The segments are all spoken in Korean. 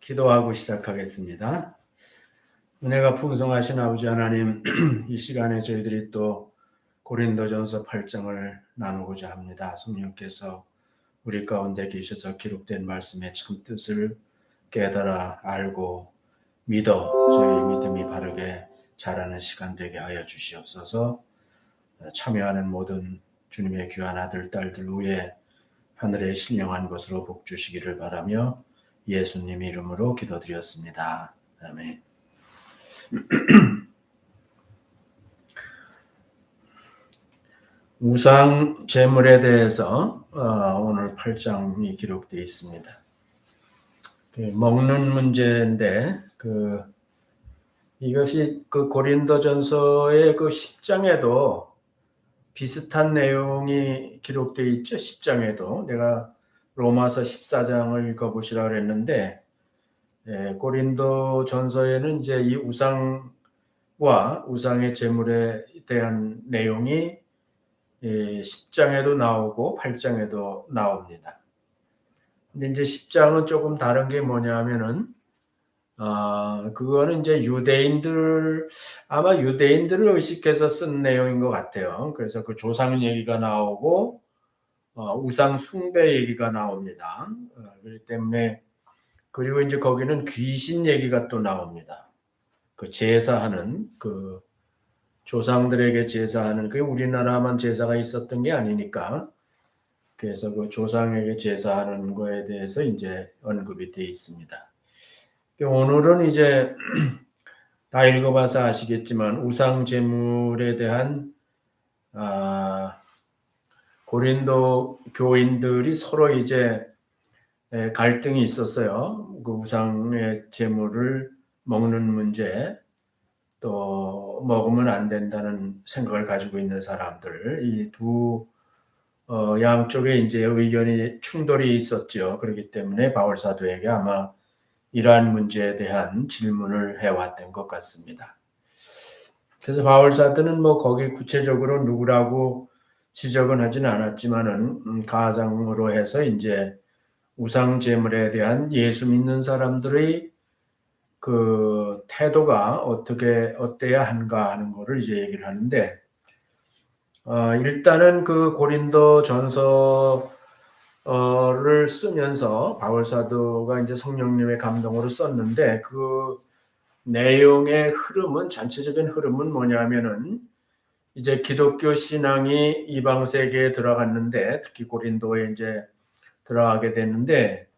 기도하고 시작하겠습니다. 은혜가 풍성하신 아버지 하나님, 이 시간에 저희들이 또 고린도전서 8장을 나누고자 합니다. 성령께서 우리 가운데 계셔서 기록된 말씀의 참 뜻을 깨달아 알고 믿어 저희 믿음이 바르게 자라는 시간 되게 하여 주시옵소서. 참여하는 모든 주님의 귀한 아들, 딸들 위에 하늘의 신령한 것으로 복 주시기를 바라며 예수님 이름으로 기도드렸습니다. 아멘. 우상 제물에 대해서 오늘 8장이 기록되어 있습니다. 먹는 문제인데 이것이 고린도전서의 10장에도 비슷한 내용이 기록되어 있죠. 10장에도 내가 로마서 14장을 읽어보시라고 그랬는데 고린도전서에는 이제 이 우상과 우상의 제물에 대한 내용이 10장에도 나오고 8장에도 나옵니다. 근데 이제 10장은 조금 다른 게 뭐냐면은 그거는 이제 아마 유대인들을 의식해서 쓴 내용인 것 같아요. 그래서 그 조상 얘기가 나오고 우상 숭배 얘기가 나옵니다. 그렇기 때문에 그리고 이제 거기는 귀신 얘기가 또 나옵니다. 그 제사하는 조상들에게 제사하는 그게 우리나라만 제사가 있었던 게 아니니까 그래서 그 조상에게 제사하는 거에 대해서 이제 언급이 되어 있습니다. 오늘은 이제 다 읽어봐서 아시겠지만 우상 제물에 대한 고린도 교인들이 서로 이제 갈등이 있었어요. 그 우상의 제물을 먹는 문제, 또 먹으면 안 된다는 생각을 가지고 있는 사람들, 이 두 양쪽에 이제 의견이 충돌이 있었죠. 그렇기 때문에 바울 사도에게 아마 이러한 문제에 대한 질문을 해왔던 것 같습니다. 그래서 바울 사도는 거기 구체적으로 누구라고 지적은 하진 않았지만은 가상으로 해서 이제 우상 제물에 대한 예수 믿는 사람들의 그 태도가 어때야 한가 하는 거를 이제 얘기를 하는데 일단은 그 고린도 전서를 쓰면서 바울 사도가 이제 성령님의 감동으로 썼는데 그 내용의 흐름은 전체적인 흐름은 뭐냐면은 이제 기독교 신앙이 이방 세계에 들어갔는데 특히 고린도에 이제 들어가게 됐는데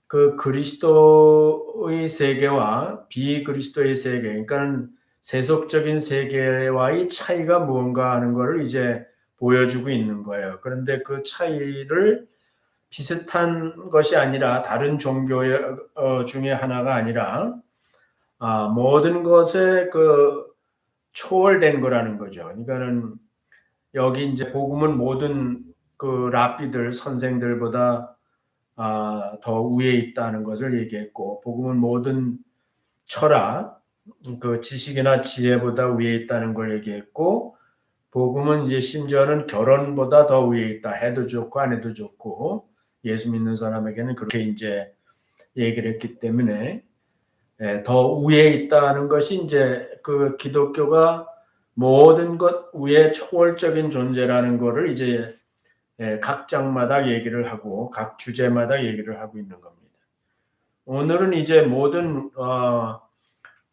그 그리스도의 세계와 비그리스도의 세계, 그러니까 세속적인 세계와의 차이가 무언가 하는 것을 이제 보여주고 있는 거예요. 그런데 그 차이를 비슷한 것이 아니라 다른 종교 중에 하나가 아니라 모든 것에 초월된 거라는 거죠. 그러니까는 여기 이제 복음은 모든 그 랍비들 선생들보다 더 위에 있다는 것을 얘기했고, 복음은 모든 철학, 그 지식이나 지혜보다 위에 있다는 걸 얘기했고, 복음은 이제 심지어는 결혼보다 더 위에 있다. 해도 좋고 안 해도 좋고, 예수 믿는 사람에게는 그렇게 이제 얘기를 했기 때문에 더 위에 있다는 것이 이제 그 기독교가 모든 것 위에 초월적인 존재라는 것을 이제 각 장마다 얘기를 하고 각 주제마다 얘기를 하고 있는 겁니다. 오늘은 이제 모든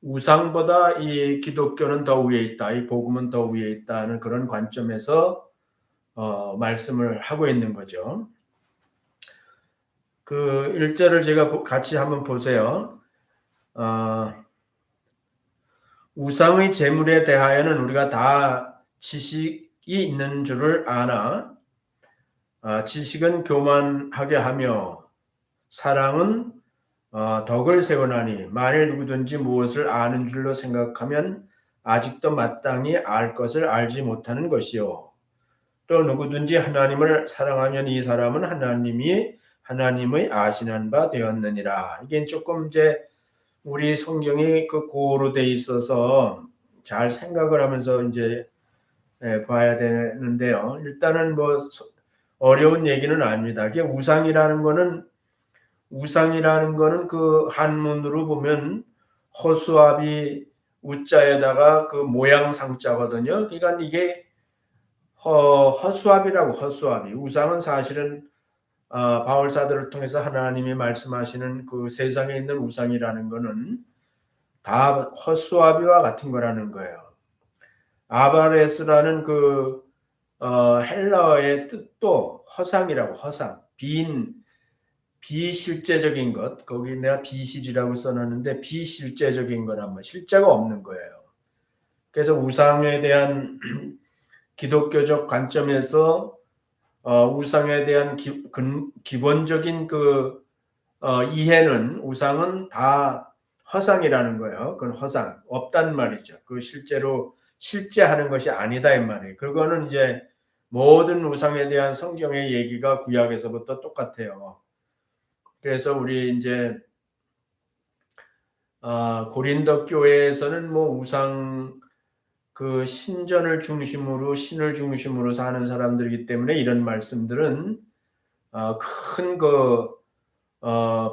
우상보다 이 기독교는 더 위에 있다, 이 복음은 더 위에 있다는 그런 관점에서 말씀을 하고 있는 거죠. 그 1절을 제가 같이 한번 보세요. 우상의 제물에 대하여는 우리가 다 지식이 있는 줄을 아나 지식은 교만하게 하며 사랑은 덕을 세우나니 만일 누구든지 무엇을 아는 줄로 생각하면 아직도 마땅히 알 것을 알지 못하는 것이요 또 누구든지 하나님을 사랑하면 이 사람은 하나님의 아시는 바 되었느니라. 이게 조금 이제 우리 성경이 그 고로 돼 있어서 잘 생각을 하면서 이제 봐야 되는데요. 일단은 어려운 얘기는 아닙니다. 이게 우상이라는 거는 우상이라는 거는 그 한문으로 보면 허수아비 우자에다가 그 모양 상자거든요. 그러니까 이게 허수아비라고 허수아비. 우상은 사실은 바울사도를 통해서 하나님이 말씀하시는 그 세상에 있는 우상이라는 거는 다 허수아비와 같은 거라는 거예요. 아바레스라는 그 헬라어의 뜻도 허상이라고 허상, 비실제적인 것, 거기 내가 비실이라고 써놨는데 비실제적인 거란 말, 실제가 없는 거예요. 그래서 우상에 대한 기독교적 관점에서 우상에 대한 기본적인 그 이해는 우상은 다 허상이라는 거예요. 그건 허상, 없단 말이죠. 그 실제로 실제하는 것이 아니다 이 말이에요. 그거는 이제 모든 우상에 대한 성경의 얘기가 구약에서부터 똑같아요. 그래서 우리 이제 고린도 교회에서는 뭐 우상 그 신전을 중심으로 신을 중심으로 사는 사람들이기 때문에 이런 말씀들은 큰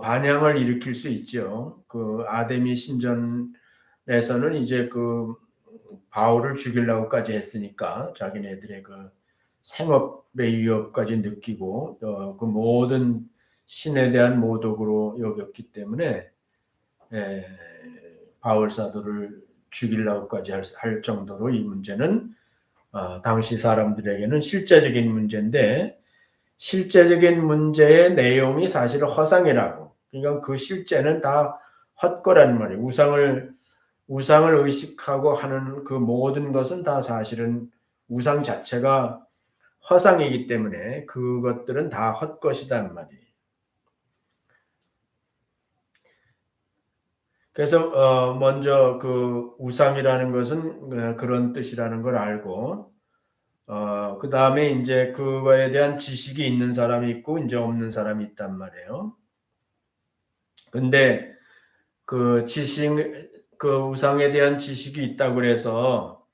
반향을 일으킬 수 있죠. 그 아데미 신전에서는 이제 그 바울을 죽이려고까지 했으니까 자기네들의 그 생업의 위협까지 느끼고 그 모든 신에 대한 모독으로 여겼기 때문에 바울 사도를 죽이려고까지 할 정도로 이 문제는 당시 사람들에게는 실제적인 문제인데 실제적인 문제의 내용이 사실 허상이라고. 그러니까 그 실제는 다 헛거란 말이에요. 우상을 의식하고 하는 그 모든 것은 다 사실은 우상 자체가 허상이기 때문에 그것들은 다 헛것이단 말이에요. 그래서 먼저 그 우상이라는 것은 그런 뜻이라는 걸 알고 그 다음에 이제 그거에 대한 지식이 있는 사람이 있고 이제 없는 사람이 있단 말이에요. 근데 그 그 우상에 대한 지식이 있다고 그래서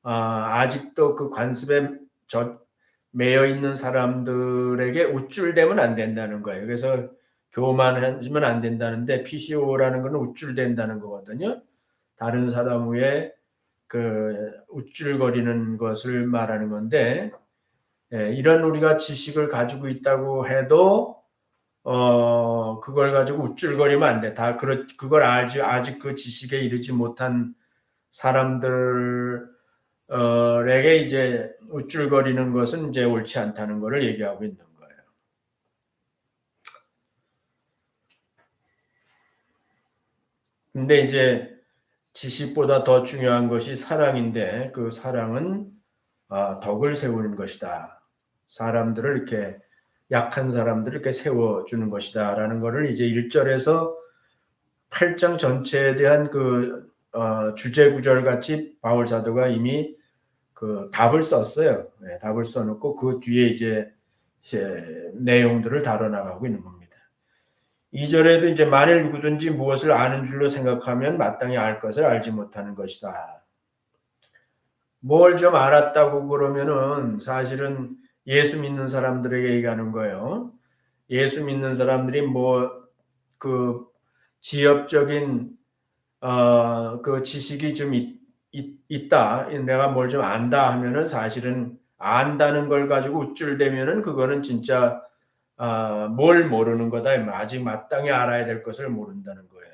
아직도 그 관습에 매여 있는 사람들에게 우쭐대면 안 된다는 거예요. 그래서 교만하시면 안 된다는데 PCO라는 거는 우쭐댄다는 거거든요. 다른 사람 위에 그 우쭐거리는 것을 말하는 건데 이런 우리가 지식을 가지고 있다고 해도 그걸 가지고 우쭐거리면 안 돼. 그걸 아직 그 지식에 이르지 못한 사람들에게 이제 우쭐거리는 것은 이제 옳지 않다는 것을 얘기하고 있는 거예요. 근데 이제 지식보다 더 중요한 것이 사랑인데 그 사랑은 덕을 세우는 것이다. 사람들을 이렇게 약한 사람들을 이렇게 세워주는 것이다라는 것을 이제 1절에서 8장 전체에 대한 그 주제 구절 같이 바울 사도가 이미 그 답을 썼어요. 네, 답을 써놓고 그 뒤에 이제 내용들을 다뤄나가고 있는 겁니다. 2절에도 이제 만일 누구든지 무엇을 아는 줄로 생각하면 마땅히 알 것을 알지 못하는 것이다. 뭘 좀 알았다고 그러면은 사실은 예수 믿는 사람들에게 얘기하는 거예요. 예수 믿는 사람들이 뭐 그 지엽적인 그 지식이 좀 있다. 내가 뭘 좀 안다 하면은 사실은 안다는 걸 가지고 우쭐대면은 그거는 진짜 뭘 모르는 거다. 아직 마땅히 알아야 될 것을 모른다는 거예요.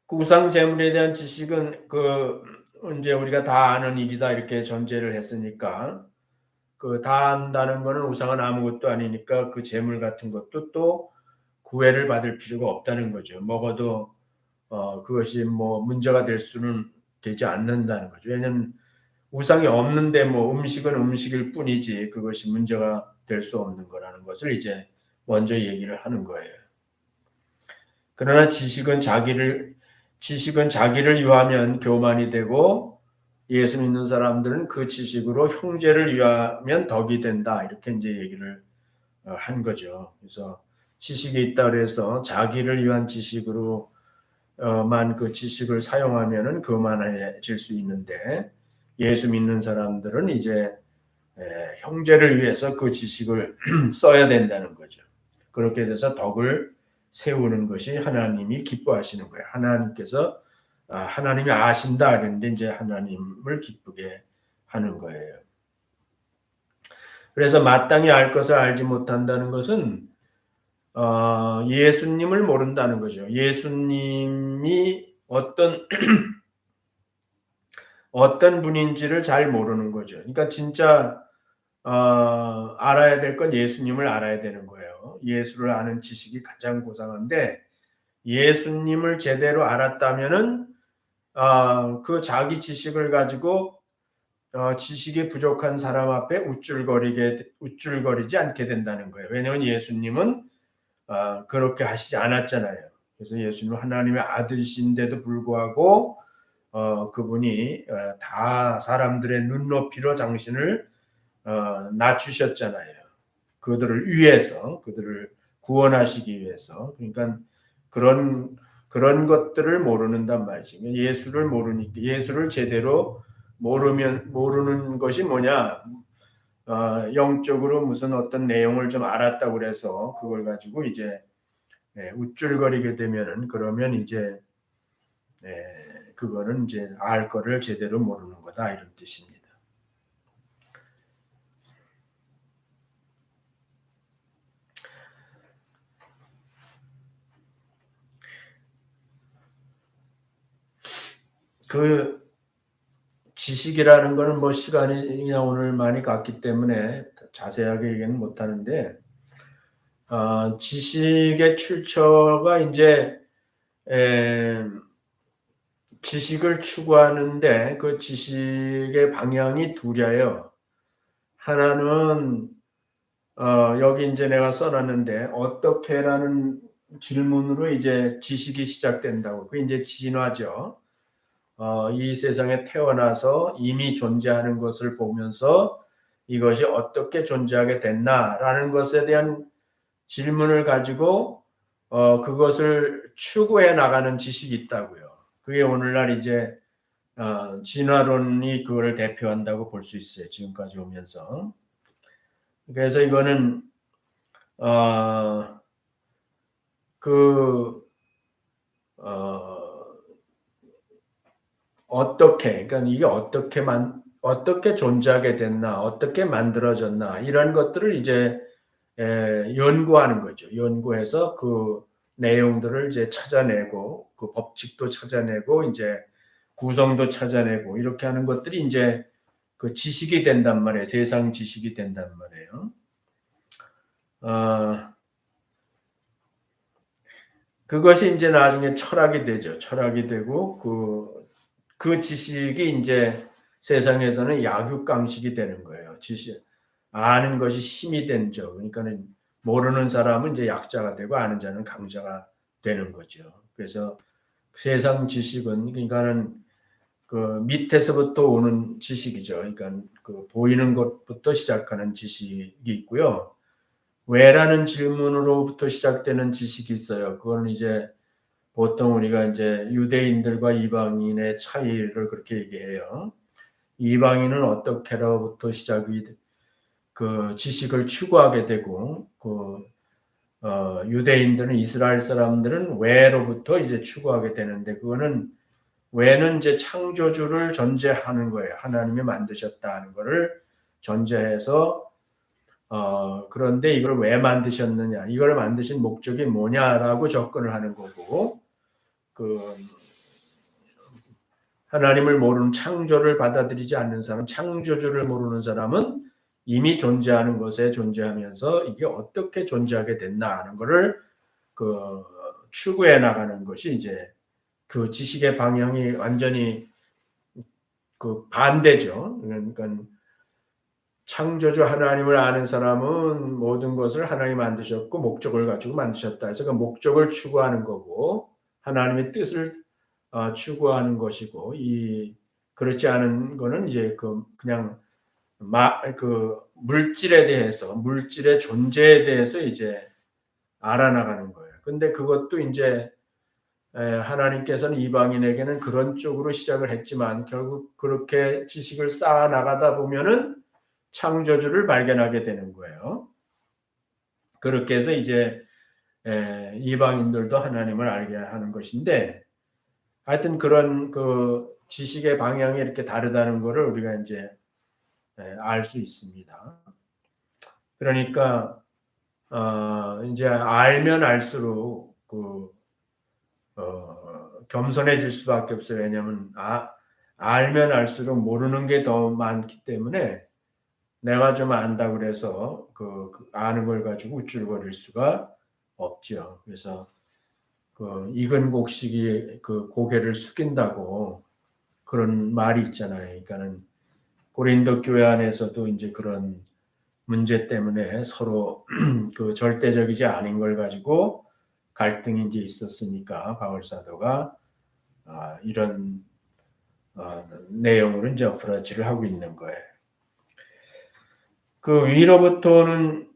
그 우상 제물에 대한 지식은 그 이제 우리가 다 아는 일이다 이렇게 전제를 했으니까 그 다 안다는 거는 우상은 아무것도 아니니까 그 제물 같은 것도 또 구애를 받을 필요가 없다는 거죠. 먹어도 그것이 뭐 문제가 될 수는 되지 않는다는 거죠. 왜냐하면 우상이 없는데 뭐 음식은 음식일 뿐이지 그것이 문제가 될 수 없는 거라는 것을 이제 먼저 얘기를 하는 거예요. 그러나 지식은 자기를 위하면 교만이 되고 예수 믿는 사람들은 그 지식으로 형제를 위하면 덕이 된다. 이렇게 이제 얘기를 한 거죠. 그래서 지식이 있다 그래서 자기를 위한 지식으로만 그 지식을 사용하면은 교만해질 수 있는데 예수 믿는 사람들은 이제 형제를 위해서 그 지식을 써야 된다는 거죠. 그렇게 돼서 덕을 세우는 것이 하나님이 기뻐하시는 거예요. 하나님께서 하나님이 아신다 그런데 이제 하나님을 기쁘게 하는 거예요. 그래서 마땅히 알 것을 알지 못한다는 것은 예수님을 모른다는 거죠. 예수님이 어떤 분인지를 잘 모르는 거죠. 그러니까 진짜 알아야 될 건 예수님을 알아야 되는 거예요. 예수를 아는 지식이 가장 고상한데 예수님을 제대로 알았다면은 그 자기 지식을 가지고 지식이 부족한 사람 앞에 우쭐거리지 않게 된다는 거예요. 왜냐하면 예수님은 그렇게 하시지 않았잖아요. 그래서 예수님은 하나님의 아들이신데도 불구하고 그분이 다 사람들의 눈높이로 당신을 낮추셨잖아요. 그들을 위해서, 그들을 구원하시기 위해서. 그러니까 그런 것들을 모르는단 말이죠. 예수를 모르니까 예수를 제대로 모르는 것이 뭐냐? 영적으로 무슨 어떤 내용을 좀 알았다고 그래서 그걸 가지고 이제 우쭐거리게 되면은 그러면 이제 그거는 이제 알 거를 제대로 모르는 거다 이런 뜻입니다. 그 지식이라는 거는 뭐 시간이 오늘 많이 갔기 때문에 자세하게 얘기는 못 하는데 지식의 출처가 이제 지식을 추구하는데 그 지식의 방향이 둘이에요. 하나는 여기 이제 내가 써놨는데 어떻게라는 질문으로 이제 지식이 시작된다고. 그게 이제 진화죠. 이 세상에 태어나서 이미 존재하는 것을 보면서 이것이 어떻게 존재하게 됐나라는 것에 대한 질문을 가지고 그것을 추구해 나가는 지식이 있다고요. 그게 오늘날 이제 진화론이 그걸 대표한다고 볼 수 있어요. 지금까지 오면서. 그래서 이거는 어떻게, 그러니까 이게 어떻게 존재하게 됐나, 어떻게 만들어졌나, 이런 것들을 이제 연구하는 거죠. 연구해서 그 내용들을 이제 찾아내고, 그 법칙도 찾아내고, 이제 구성도 찾아내고, 이렇게 하는 것들이 이제 그 지식이 된단 말이에요. 세상 지식이 된단 말이에요. 그것이 이제 나중에 철학이 되죠. 철학이 되고, 그 지식이 이제 세상에서는 약육강식이 되는 거예요. 지식, 아는 것이 힘이 된죠. 그러니까는 모르는 사람은 이제 약자가 되고 아는 자는 강자가 되는 거죠. 그래서 세상 지식은 그러니까는 그 밑에서부터 오는 지식이죠. 그러니까 그 보이는 것부터 시작하는 지식이 있고요. 왜라는 질문으로부터 시작되는 지식이 있어요. 그거는 이제 보통 우리가 이제 유대인들과 이방인의 차이를 그렇게 얘기해요. 이방인은 어떻게로부터 시작이 그 지식을 추구하게 되고 유대인들은 이스라엘 사람들은 왜로부터 이제 추구하게 되는데 그거는 왜는 이제 창조주를 전제하는 거예요. 하나님이 만드셨다는 것을 전제해서 그런데 이걸 왜 만드셨느냐, 이걸 만드신 목적이 뭐냐라고 접근을 하는 거고 그 하나님을 모르는 창조를 받아들이지 않는 사람, 창조주를 모르는 사람은 이미 존재하는 것에 존재하면서 이게 어떻게 존재하게 됐나 하는 것을 그 추구해 나가는 것이 이제 그 지식의 방향이 완전히 그 반대죠. 그러니까 창조주 하나님을 아는 사람은 모든 것을 하나님이 만드셨고 목적을 가지고 만드셨다 해서 그 목적을 추구하는 거고 하나님의 뜻을 추구하는 것이고 그렇지 않은 거는 이제 그냥 그 물질에 대해서 물질의 존재에 대해서 이제 알아나가는 거예요. 근데 그것도 이제 하나님께서는 이방인에게는 그런 쪽으로 시작을 했지만 결국 그렇게 지식을 쌓아 나가다 보면은 창조주를 발견하게 되는 거예요. 그렇게 해서 이제 이방인들도 하나님을 알게 하는 것인데, 하여튼 그런 그 지식의 방향이 이렇게 다르다는 것을 우리가 이제 알 수 있습니다. 그러니까 이제 알면 알수록 겸손해질 수밖에 없어요. 왜냐하면 알면 알수록 모르는 게 더 많기 때문에 내가 좀 안다고 그래서 그 아는 걸 가지고 우쭐거릴 수가 없죠. 그래서 그 익은 곡식이 그 고개를 숙인다고 그런 말이 있잖아요. 그러니까는 고린도 교회 안에서도 이제 그런 문제 때문에 서로 그 절대적이지 않은 걸 가지고 갈등이 이제 있었으니까 바울 사도가 이런 내용으로 이제 어프로치를 하고 있는 거예요. 그 위로부터 오는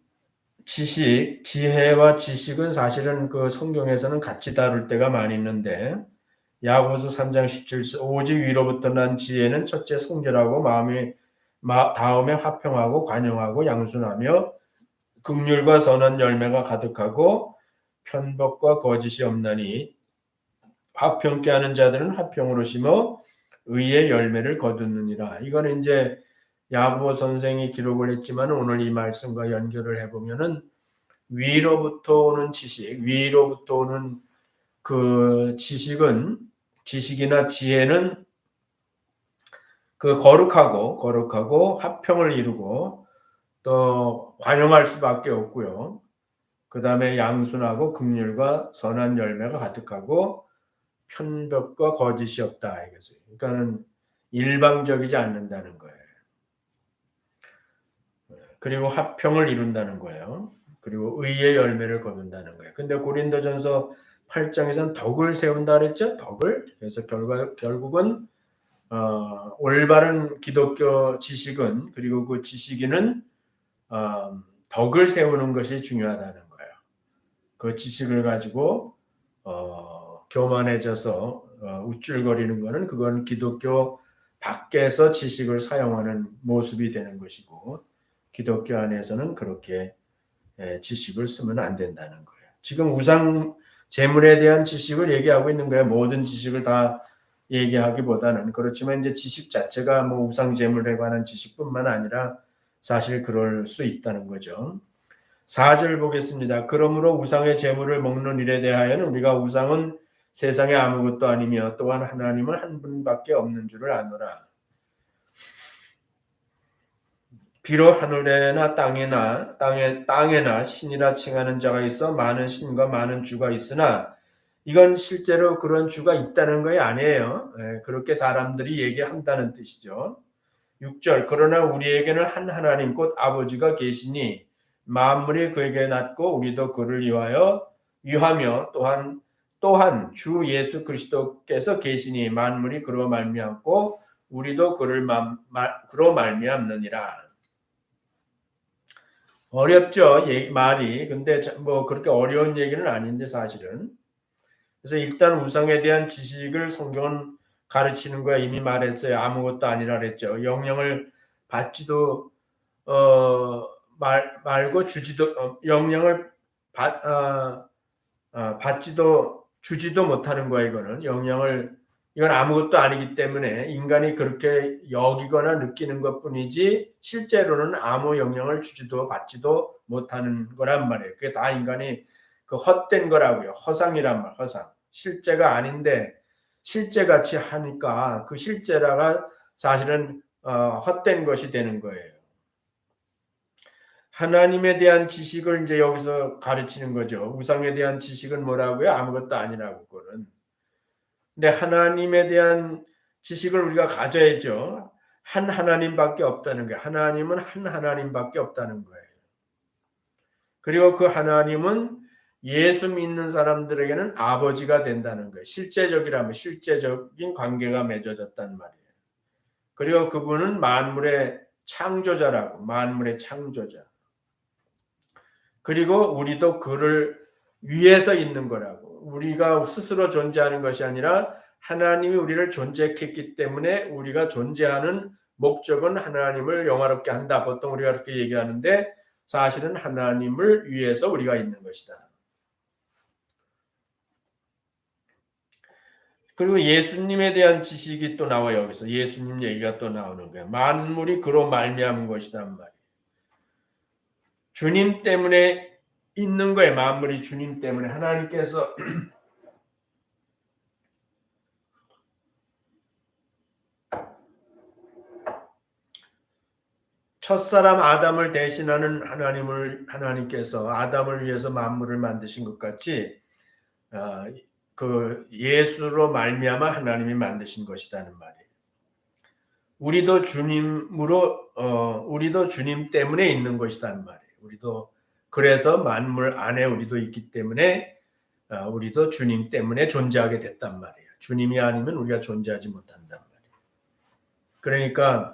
지식, 지혜와 지식은 사실은 그 성경에서는 같이 다룰 때가 많이 있는데, 야고보서 3장 17절 오직 위로부터 난 지혜는 첫째 성결하고 다음에 화평하고 관용하고 양순하며 긍휼과 선한 열매가 가득하고 편법과 거짓이 없나니 화평케 하는 자들은 화평으로 심어 의의 열매를 거두느니라. 이거는 이제 야고보 선생이 기록을 했지만 오늘 이 말씀과 연결을 해보면은 위로부터 오는 지식, 위로부터 오는 그 지식이나 지혜는 그 거룩하고 화평을 이루고 또 관용할 수밖에 없고요. 그 다음에 양순하고 긍휼과 선한 열매가 가득하고 편법과 거짓이 없다 이거죠. 그러니까는 일방적이지 않는다는 거예요. 그리고 화평을 이룬다는 거예요. 그리고 의의 열매를 거둔다는 거예요. 근데 고린도전서 8장에서는 덕을 세운다 그랬죠? 덕을. 그래서 결국은 올바른 기독교 지식은 그리고 그 지식인은 덕을 세우는 것이 중요하다는 거예요. 그 지식을 가지고 교만해져서 우쭐거리는 것은 그건 기독교 밖에서 지식을 사용하는 모습이 되는 것이고 기독교 안에서는 그렇게 지식을 쓰면 안 된다는 거예요. 지금 우상 재물에 대한 지식을 얘기하고 있는 거예요. 모든 지식을 다 얘기하기보다는. 그렇지만 이제 지식 자체가 뭐 우상 재물에 관한 지식뿐만 아니라 사실 그럴 수 있다는 거죠. 4절 보겠습니다. 그러므로 우상의 재물을 먹는 일에 대하여는 우리가 우상은 세상에 아무것도 아니며 또한 하나님은 한 분밖에 없는 줄을 아노라. 비록 하늘에나 땅에나 신이라 칭하는 자가 있어 많은 신과 많은 주가 있으나 이건 실제로 그런 주가 있다는 거 아니에요. 그렇게 사람들이 얘기한다는 뜻이죠. 6절 그러나 우리에게는 한 하나님 곧 아버지가 계시니 만물이 그에게 낳고 우리도 그를 위하며 또한 주 예수 그리스도께서 계시니 만물이 그로 말미암고 우리도 그로 말미암느니라. 어렵죠, 말이. 근데 뭐 그렇게 어려운 얘기는 아닌데 사실은. 그래서 일단 우상에 대한 지식을 성경은 가르치는 거야. 이미 말했어요. 아무것도 아니라 그랬죠. 영령을 받지도 말고 주지도 영령을 받지도 주지도 못하는 거야. 이건 아무것도 아니기 때문에 인간이 그렇게 여기거나 느끼는 것뿐이지 실제로는 아무 영향을 주지도 받지도 못하는 거란 말이에요. 그게 다 인간이 그 헛된 거라고요. 허상이란 말, 허상. 실제가 아닌데 실제같이 하니까 그 실제라가 사실은 헛된 것이 되는 거예요. 하나님에 대한 지식을 이제 여기서 가르치는 거죠. 우상에 대한 지식은 뭐라고요? 아무것도 아니라고 그거는. 근데 하나님에 대한 지식을 우리가 가져야죠. 한 하나님밖에 없다는 거예요. 하나님은 한 하나님밖에 없다는 거예요. 그리고 그 하나님은 예수 믿는 사람들에게는 아버지가 된다는 거예요. 실제적이라면 실제적인 관계가 맺어졌단 말이에요. 그리고 그분은 만물의 창조자라고, 만물의 창조자. 그리고 우리도 그를 위에서 있는 거라고. 우리가 스스로 존재하는 것이 아니라 하나님이 우리를 존재했기 때문에 우리가 존재하는 목적은 하나님을 영화롭게 한다. 보통 우리가 그렇게 얘기하는데 사실은 하나님을 위해서 우리가 있는 것이다. 그리고 예수님에 대한 지식이 또 나와요. 여기서 예수님 얘기가 또 나오는 거예요. 만물이 그로 말미암은 것이란 말이에요. 주님 때문에 있는 거예요. 만물이 주님 때문에. 하나님께서 첫사람 아담을 대신하는 하나님께서 아담을 위해서 만물을 만드신 것 같이 그 예수로 말미암아 하나님이 만드신 것이라는 말이에요. 우리도 주님 때문에 있는 것이란 말이에요. 우리도 그래서 만물 안에 우리도 있기 때문에 우리도 주님 때문에 존재하게 됐단 말이에요. 주님이 아니면 우리가 존재하지 못한단 말이에요. 그러니까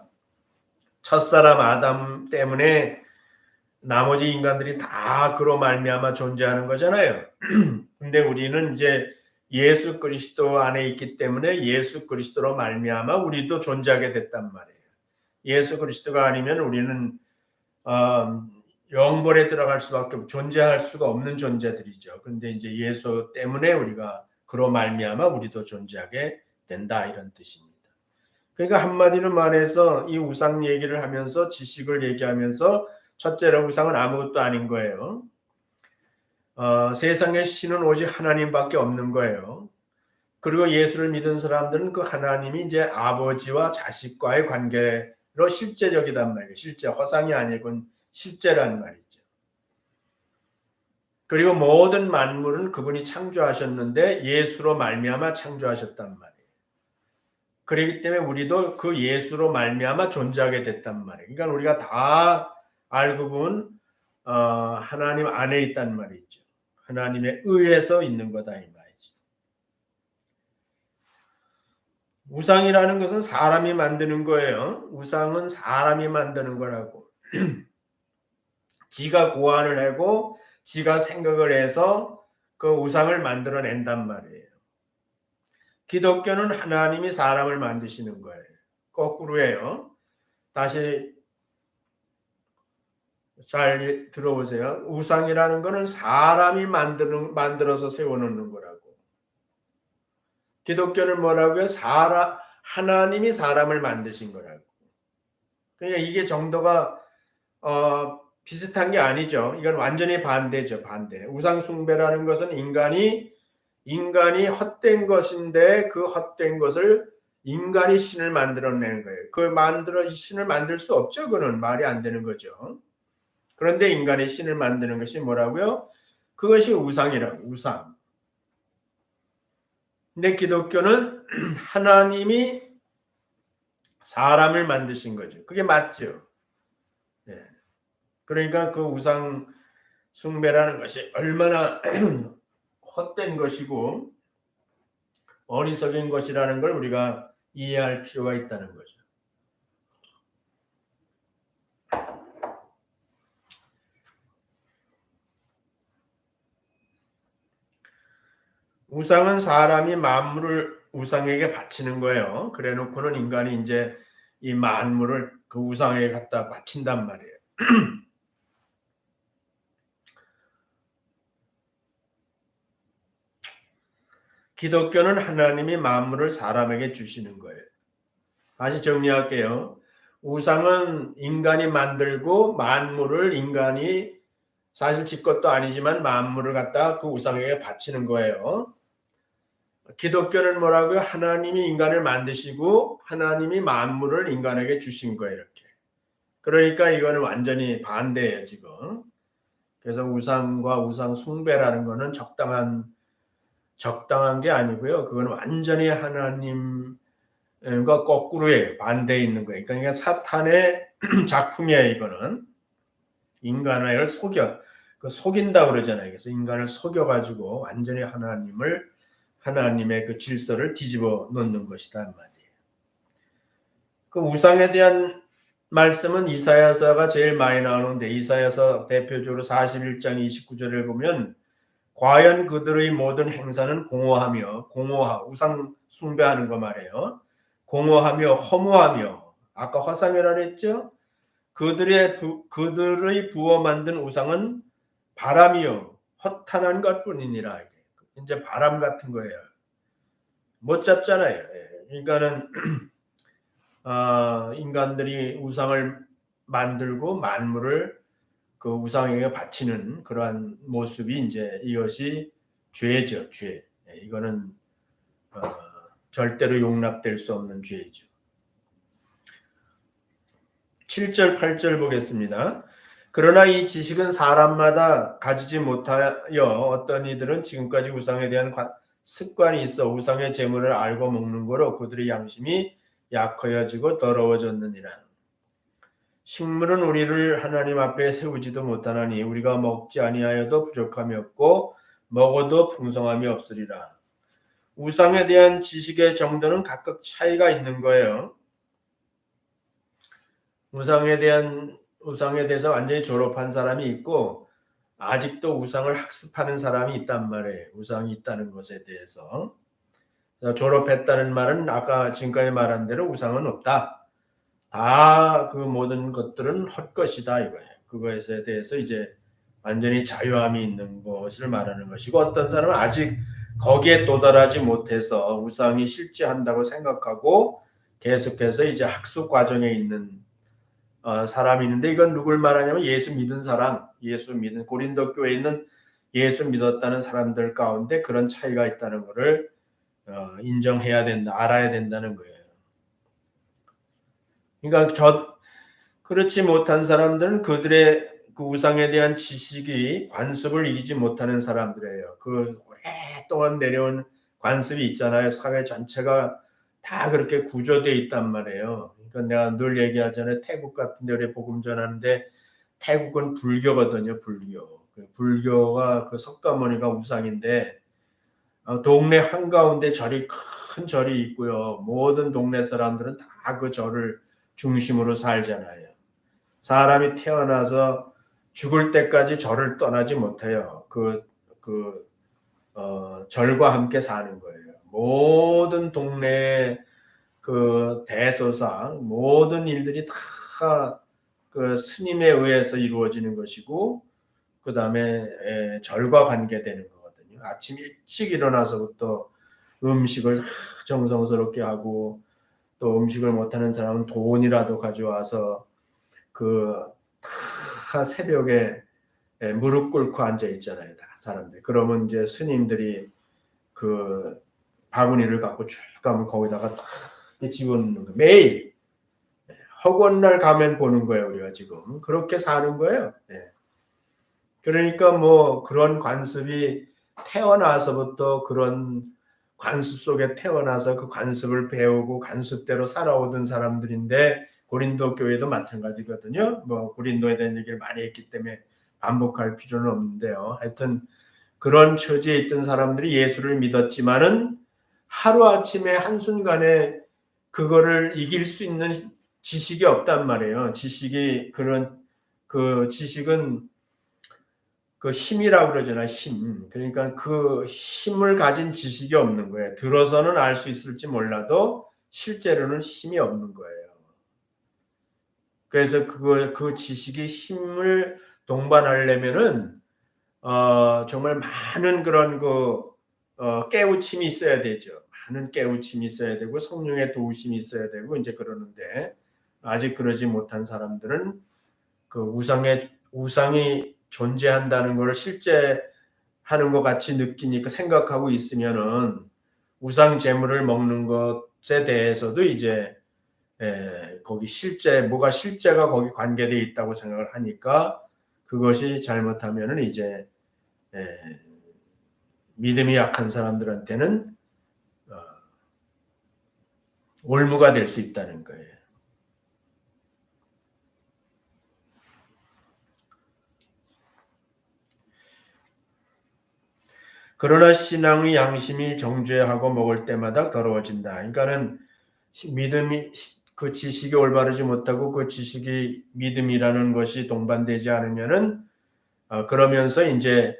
첫사람 아담 때문에 나머지 인간들이 다 그로 말미암아 존재하는 거잖아요. 근데 우리는 이제 예수 그리스도 안에 있기 때문에 예수 그리스도로 말미암아 우리도 존재하게 됐단 말이에요. 예수 그리스도가 아니면 우리는 영벌에 들어갈 수밖에 존재할 수가 없는 존재들이죠. 그런데 이제 예수 때문에 우리가 그로 말미암아 우리도 존재하게 된다 이런 뜻입니다. 그러니까 한마디로 말해서 이 우상 얘기를 하면서 지식을 얘기하면서 첫째로 우상은 아무것도 아닌 거예요. 세상의 신은 오직 하나님밖에 없는 거예요. 그리고 예수를 믿은 사람들은 그 하나님이 이제 아버지와 자식과의 관계로 실제적이단 말이에요. 실제 허상이 아니고 실제란 말이죠. 그리고 모든 만물은 그분이 창조하셨는데 예수로 말미암아 창조하셨단 말이에요. 그렇기 때문에 우리도 그 예수로 말미암아 존재하게 됐단 말이에요. 그러니까 우리가 다 알고 보면 하나님 안에 있단 말이죠. 하나님에 의해서 있는 거다 이 말이죠. 우상이라는 것은 사람이 만드는 거예요. 우상은 사람이 만드는 거라고. 지가 고안을 하고 지가 생각을 해서 그 우상을 만들어낸단 말이에요. 기독교는 하나님이 사람을 만드시는 거예요. 거꾸로예요. 다시 잘 들어보세요. 우상이라는 것은 사람이 만들어서 세워놓는 거라고. 기독교는 뭐라고요? 하나님이 사람을 만드신 거라고. 그러니까 이게 정도가 비슷한 게 아니죠. 이건 완전히 반대죠. 반대. 우상 숭배라는 것은 인간이 헛된 것인데 그 헛된 것을 인간이 신을 만들어내는 거예요. 신을 만들 수 없죠. 그건 말이 안 되는 거죠. 그런데 인간이 신을 만드는 것이 뭐라고요? 그것이 우상이라고. 우상. 근데 기독교는 하나님이 사람을 만드신 거죠. 그게 맞죠. 네. 그러니까 그 우상 숭배라는 것이 얼마나 헛된 것이고 어리석은 것이라는 걸 우리가 이해할 필요가 있다는 거죠. 우상은 사람이 만물을 우상에게 바치는 거예요. 그래 놓고는 인간이 이제 이 만물을 그 우상에게 갖다 바친단 말이에요. 기독교는 하나님이 만물을 사람에게 주시는 거예요. 다시 정리할게요. 우상은 인간이 만들고 만물을 인간이 사실 지 것도 아니지만 만물을 갖다 그 우상에게 바치는 거예요. 기독교는 뭐라고요? 하나님이 인간을 만드시고 하나님이 만물을 인간에게 주신 거예요. 이렇게. 그러니까 이거는 완전히 반대예요. 지금. 그래서 우상과 우상 숭배라는 거는 적당한 게 아니고요. 그건 완전히 하나님과 거꾸로예요. 반대에 있는 거예요. 그러니까 사탄의 작품이에요. 이거는. 인간을 속인다 그러잖아요. 그래서 인간을 속여가지고 완전히 하나님의 그 질서를 뒤집어 놓는 것이다 말이에요. 그 우상에 대한 말씀은 이사야서가 제일 많이 나오는데 이사야서 대표적으로 41장 29절을 보면 과연 그들의 모든 행사는 우상 숭배하는 거 말이에요. 공허하며 허무하며 아까 화상이라 그랬죠? 그들의 부어 만든 우상은 바람이요 허탄한 것뿐이니라. 이제 바람 같은 거예요. 못 잡잖아요. 그러니까는 인간들이 우상을 만들고 만물을 그 우상에게 바치는 그러한 모습이 이제 이것이 죄죠, 죄. 이거는 절대로 용납될 수 없는 죄죠. 7절, 8절 보겠습니다. 그러나 이 지식은 사람마다 가지지 못하여 어떤 이들은 지금까지 우상에 대한 습관이 있어 우상의 재물을 알고 먹는 거로 그들의 양심이 약해지고 더러워졌느니라. 식물은 우리를 하나님 앞에 세우지도 못하나니 우리가 먹지 아니하여도 부족함이 없고 먹어도 풍성함이 없으리라. 우상에 대한 지식의 정도는 각각 차이가 있는 거예요. 우상에 대해서 완전히 졸업한 사람이 있고 아직도 우상을 학습하는 사람이 있단 말이에요. 우상이 있다는 것에 대해서. 졸업했다는 말은 아까 지금까지 말한 대로 우상은 없다. 다 그 모든 것들은 헛것이다 이거예요. 그것에 대해서 이제 완전히 자유함이 있는 것을 말하는 것이고 어떤 사람은 아직 거기에 도달하지 못해서 우상이 실제한다고 생각하고 계속해서 이제 학습 과정에 있는 사람이 있는데 이건 누굴 말하냐면 예수 믿은 사람, 예수 믿은 고린도 교회에 있는 예수 믿었다는 사람들 가운데 그런 차이가 있다는 것을 인정해야 된다, 알아야 된다는 거예요. 그러니까 그렇지 못한 사람들은 그들의 그 우상에 대한 지식이 관습을 이기지 못하는 사람들이에요. 그 오랫동안 내려온 관습이 있잖아요. 사회 전체가 다 그렇게 구조되어 있단 말이에요. 그러니까 내가 늘 얘기하잖아요. 태국 같은 데 우리 복음 전하는데 태국은 불교거든요. 불교가 그 석가모니가 우상인데 동네 한가운데 큰 절이 있고요. 모든 동네 사람들은 다 그 절을 중심으로 살잖아요. 사람이 태어나서 죽을 때까지 절을 떠나지 못해요. 절과 함께 사는 거예요. 모든 동네 그 대소상 모든 일들이 다 그 스님에 의해서 이루어지는 것이고 그 다음에 절과 관계되는 거거든요. 아침 일찍 일어나서부터 음식을 정성스럽게 하고 또 음식을 못하는 사람은 돈이라도 가져와서 다 새벽에 무릎 꿇고 앉아 있잖아요. 다 사람들. 그러면 이제 스님들이 그 바구니를 갖고 쭉 가면 거기다가 딱 집어넣는 거. 매일 허구한 날 가면 보는 거예요. 우리가 지금 그렇게 사는 거예요. 그러니까 뭐 그런 관습이 태어나서부터 그런 관습 속에 태어나서 그 관습을 배우고 관습대로 살아오던 사람들인데 고린도 교회도 마찬가지거든요. 뭐 고린도에 대한 얘기를 많이 했기 때문에 반복할 필요는 없는데요. 하여튼 그런 처지에 있던 사람들이 예수를 믿었지만은 하루아침에 한순간에 그거를 이길 수 있는 지식이 없단 말이에요. 그 지식은 그 힘이라고 그러잖아요. 힘. 그러니까 그 힘을 가진 지식이 없는 거예요. 들어서는 알 수 있을지 몰라도 실제로는 힘이 없는 거예요. 그래서 그 지식이 힘을 동반하려면은 정말 많은 그런 깨우침이 있어야 되죠. 많은 깨우침이 있어야 되고 성령의 도우심이 있어야 되고 이제 그러는데 아직 그러지 못한 사람들은 그 우상이 존재한다는 것을 실제 하는 것 같이 느끼니까 생각하고 있으면은 우상 제물을 먹는 것에 대해서도 이제 거기 뭐가 실제가 거기 관계되어 있다고 생각을 하니까 그것이 잘못하면은 이제 믿음이 약한 사람들한테는 올무가 될 수 있다는 거예요. 그러나 신앙의 양심이 정죄하고 먹을 때마다 더러워진다. 그러니까는 믿음이 그 지식이 올바르지 못하고 그 지식이 믿음이라는 것이 동반되지 않으면은 그러면서 이제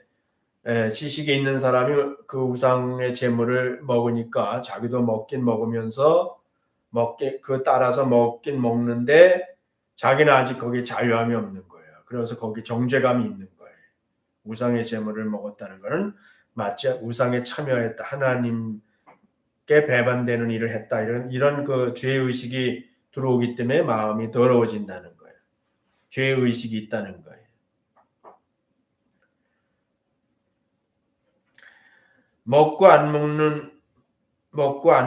지식이 있는 사람이 그 우상의 제물을 먹으니까 자기도 먹긴 먹으면서 따라서 먹긴 먹는데 자기는 아직 거기에 자유함이 없는 거예요. 그래서 거기 정죄감이 있는 거예요. 우상의 제물을 먹었다는 것은 마치 우상에 참여했다, 하나님께 배반되는 일을 했다, 이런 그 죄 의식이 들어오기 때문에 마음이 더러워진다는 거예요. 죄 의식이 있다는 거예요. 먹고 안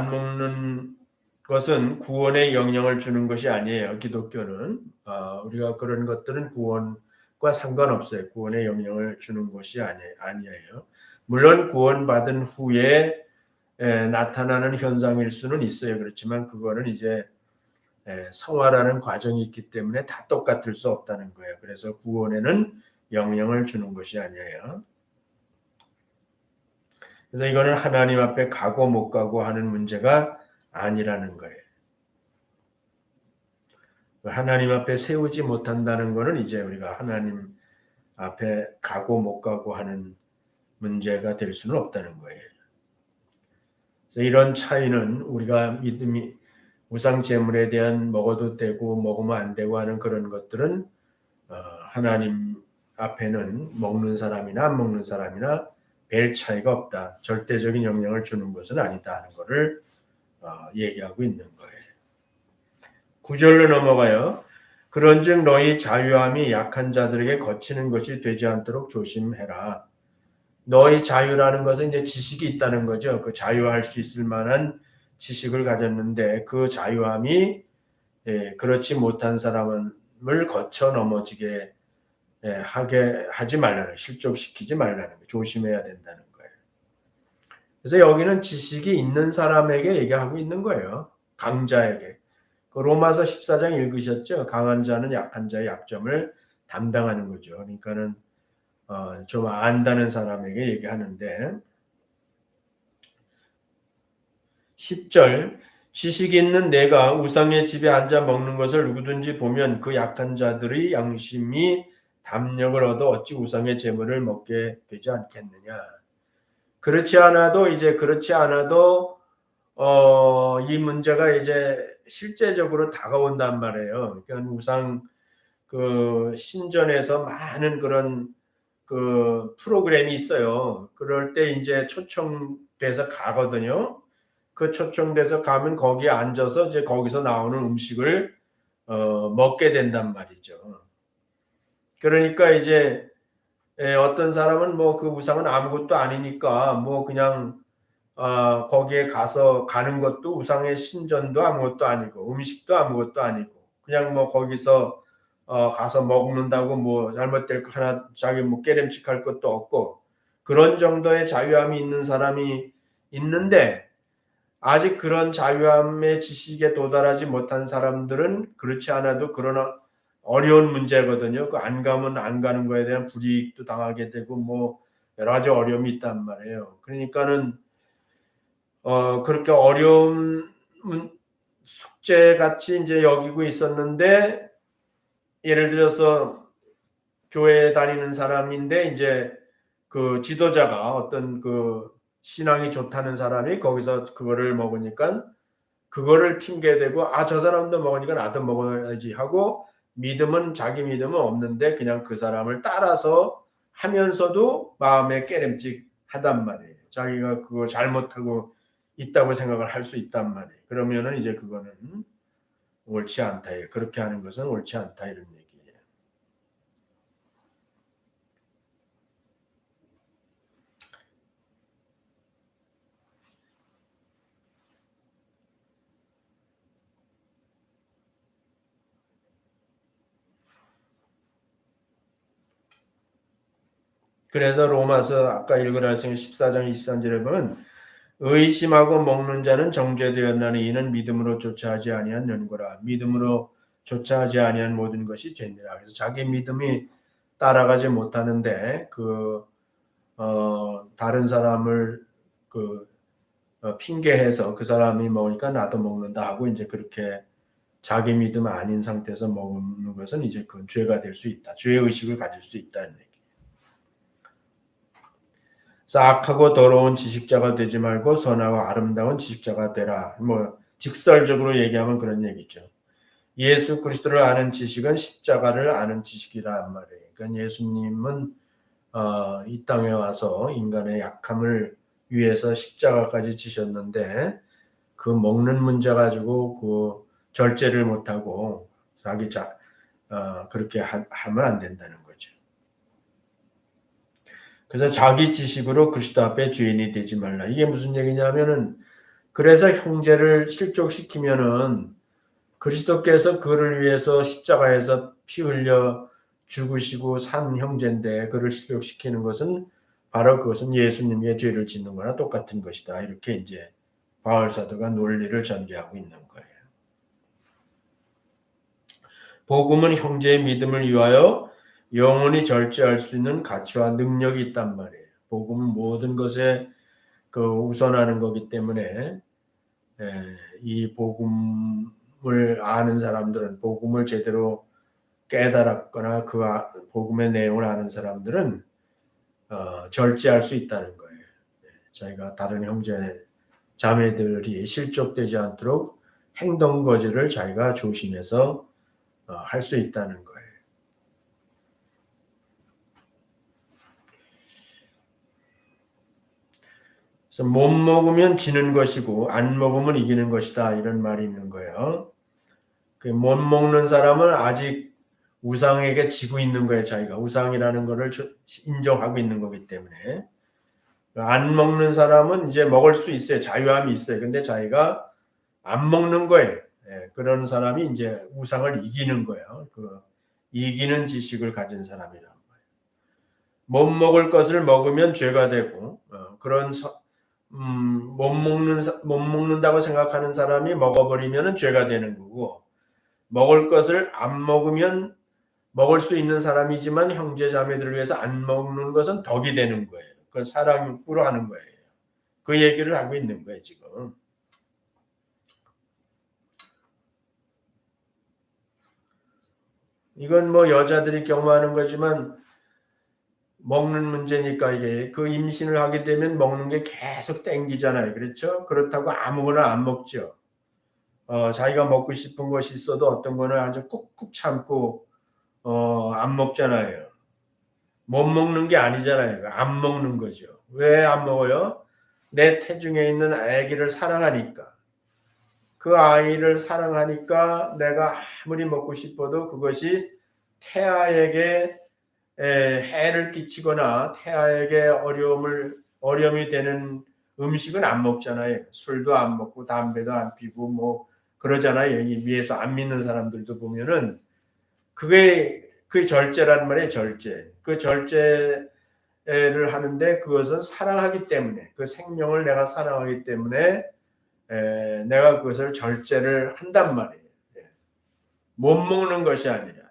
먹는 것은 구원의 영향을 주는 것이 아니에요. 기독교는 우리가 그런 것들은 구원과 상관없어요. 구원의 영향을 주는 것이 아니에요. 물론 구원받은 후에 나타나는 현상일 수는 있어요. 그렇지만 그거는 이제 성화라는 과정이 있기 때문에 다 똑같을 수 없다는 거예요. 그래서 구원에는 영향을 주는 것이 아니에요. 그래서 이거는 하나님 앞에 가고 못 가고 하는 문제가 아니라는 거예요. 하나님 앞에 세우지 못한다는 것은 이제 우리가 하나님 앞에 가고 못 가고 하는 문제가 될 수는 없다는 거예요. 그래서 이런 차이는 우리가 믿음이 우상 제물에 대한 먹어도 되고 먹으면 안 되고 하는 그런 것들은 하나님 앞에는 먹는 사람이나 안 먹는 사람이나 별 차이가 없다. 절대적인 영향을 주는 것은 아니다 하는 것을 얘기하고 있는 거예요. 9절로 넘어가요. 그런즉 너희 자유함이 약한 자들에게 거치는 것이 되지 않도록 조심해라. 너희 자유라는 것은 이제 지식이 있다는 거죠. 그 자유할 수 있을 만한 지식을 가졌는데 그 자유함이 그렇지 못한 사람을 거쳐 넘어지게 하지 말라는, 실족시키지 말라는 거, 조심해야 된다는 거예요. 그래서 여기는 지식이 있는 사람에게 얘기하고 있는 거예요. 강자에게. 그 로마서 14장 읽으셨죠? 강한 자는 약한 자의 약점을 담당하는 거죠. 그러니까는 좀 안다는 사람에게 얘기하는데 10절 지식 있는 내가 우상의 집에 앉아 먹는 것을 누구든지 보면 그 약한 자들의 양심이 담력을 얻어 어찌 우상의 제물을 먹게 되지 않겠느냐. 그렇지 않아도 이 문제가 이제 실제적으로 다가온단 말이에요. 그러니까 우상 그 신전에서 많은 그런 그 프로그램이 있어요. 그럴 때 이제 초청돼서 가거든요. 그 초청돼서 가면 거기에 앉아서 이제 거기서 나오는 음식을 먹게 된단 말이죠. 그러니까 이제 어떤 사람은 뭐 그 우상은 아무것도 아니니까 뭐 그냥 거기에 가서 가는 것도 우상의 신전도 아무것도 아니고 음식도 아무것도 아니고 그냥 뭐 거기서 가서 먹는다고 뭐 잘못될 거 하나 자기 뭐 깨름칙할 것도 없고 그런 정도의 자유함이 있는 사람이 있는데 아직 그런 자유함의 지식에 도달하지 못한 사람들은 그렇지 않아도 그러나 어려운 문제거든요. 그 안 가면 안 가는 거에 대한 불이익도 당하게 되고 뭐 여러 가지 어려움이 있단 말이에요. 그러니까는 그렇게 어려운 숙제 같이 이제 여기고 있었는데 예를 들어서 교회에 다니는 사람인데 이제 그 지도자가 어떤 그 신앙이 좋다는 사람이 거기서 그거를 먹으니까 그거를 핑계대고 저 사람도 먹으니까 나도 먹어야지 하고 자기 믿음은 없는데 그냥 그 사람을 따라서 하면서도 마음에 깨름직하단 말이에요. 자기가 그거 잘못하고 있다고 생각을 할 수 있단 말이에요. 그러면은 이제 그거는 옳지 않다. 그렇게 하는 것은 옳지 않다 이런 얘기예요. 그래서 로마서 아까 읽은 말씀 14장 23절에 보면 의심하고 먹는 자는 정죄되었나니 이는 믿음으로 조차하지 아니한 연고라. 믿음으로 조차하지 아니한 모든 것이 죄니라. 그래서 자기 믿음이 따라가지 못하는데 다른 사람을 핑계해서 그 사람이 먹으니까 나도 먹는다 하고 이제 그렇게 자기 믿음 아닌 상태에서 먹는 것은 이제 그 죄가 될 수 있다. 죄 의식을 가질 수 있다는 얘기. 싹하고 더러운 지식자가 되지 말고 선하고 아름다운 지식자가 되라. 뭐 직설적으로 얘기하면 그런 얘기죠. 예수 그리스도를 아는 지식은 십자가를 아는 지식이란 말이에요. 그러니까 예수님은 이 땅에 와서 인간의 약함을 위해서 십자가까지 지셨는데 그 먹는 문제 가지고 그 절제를 못하고 자기 그렇게 하면 안 된다는 거죠. 그래서 자기 지식으로 그리스도 앞에 죄인이 되지 말라. 이게 무슨 얘기냐면은 그래서 형제를 실족시키면은 그리스도께서 그를 위해서 십자가에서 피 흘려 죽으시고 산 형제인데 그를 실족시키는 것은 바로 그것은 예수님의 죄를 짓는 거나 똑같은 것이다. 이렇게 이제 바울 사도가 논리를 전개하고 있는 거예요. 복음은 형제의 믿음을 위하여 영원히 절제할 수 있는 가치와 능력이 있단 말이에요. 복음은 모든 것에 우선하는 거기 때문에 이 복음을 아는 사람들은 복음을 제대로 깨달았거나 그 복음의 내용을 아는 사람들은 절제할 수 있다는 거예요. 자기가 다른 형제 자매들이 실족되지 않도록 행동 거지를 자기가 조심해서 할 수 있다는 거예요. 그래서 못 먹으면 지는 것이고 안 먹으면 이기는 것이다 이런 말이 있는 거예요. 못 먹는 사람은 아직 우상에게 지고 있는 거예요. 자기가 우상이라는 것을 인정하고 있는 거기 때문에 안 먹는 사람은 이제 먹을 수 있어요. 자유함이 있어요. 근데 자기가 안 먹는 거예요. 그런 사람이 이제 우상을 이기는 거예요. 이기는 지식을 가진 사람이란 거예요. 못 먹을 것을 먹으면 죄가 되고 못 먹는다고 생각하는 사람이 먹어버리면 죄가 되는 거고 먹을 것을 안 먹으면 먹을 수 있는 사람이지만 형제 자매들을 위해서 안 먹는 것은 덕이 되는 거예요. 그건 사랑으로 하는 거예요. 그 얘기를 하고 있는 거예요, 지금. 이건 뭐 여자들이 경험하는 거지만 먹는 문제니까 이게 그 임신을 하게 되면 먹는 게 계속 땡기잖아요. 그렇죠? 그렇다고 아무거나 안 먹죠. 자기가 먹고 싶은 것이 있어도 어떤 거는 아주 꾹꾹 참고 안 먹잖아요. 못 먹는 게 아니잖아요. 안 먹는 거죠. 왜 안 먹어요? 내 태중에 있는 아기를 사랑하니까. 그 아이를 사랑하니까 내가 아무리 먹고 싶어도 그것이 태아에게 해를 끼치거나 태아에게 어려움이 되는 음식은 안 먹잖아요. 술도 안 먹고 담배도 안 피고 뭐 그러잖아요. 여기 위에서 안 믿는 사람들도 보면은 그게 그 절제란 말이에요. 절제. 그 절제를 하는데 그것은 사랑하기 때문에 그 생명을 내가 사랑하기 때문에 내가 그것을 절제를 한단 말이에요. 못 먹는 것이 아니라.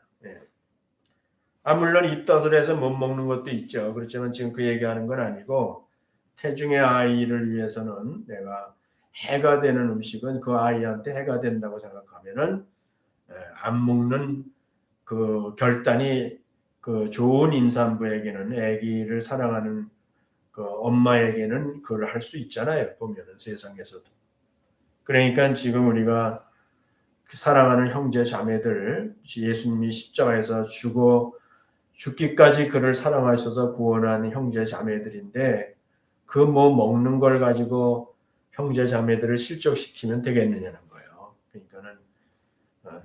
물론 입덧을 해서 못 먹는 것도 있죠. 그렇지만 지금 그 얘기하는 건 아니고 태중의 아이를 위해서는 내가 해가 되는 음식은 그 아이한테 해가 된다고 생각하면은 안 먹는 그 결단이 그 좋은 임산부에게는 아기를 사랑하는 그 엄마에게는 그걸 할 수 있잖아요. 보면은 세상에서도. 그러니까 지금 우리가 사랑하는 형제 자매들 예수님이 십자가에서 죽기까지 그를 사랑하셔서 구원한 형제 자매들인데 그 뭐 먹는 걸 가지고 형제 자매들을 실족시키면 되겠느냐는 거예요. 그러니까는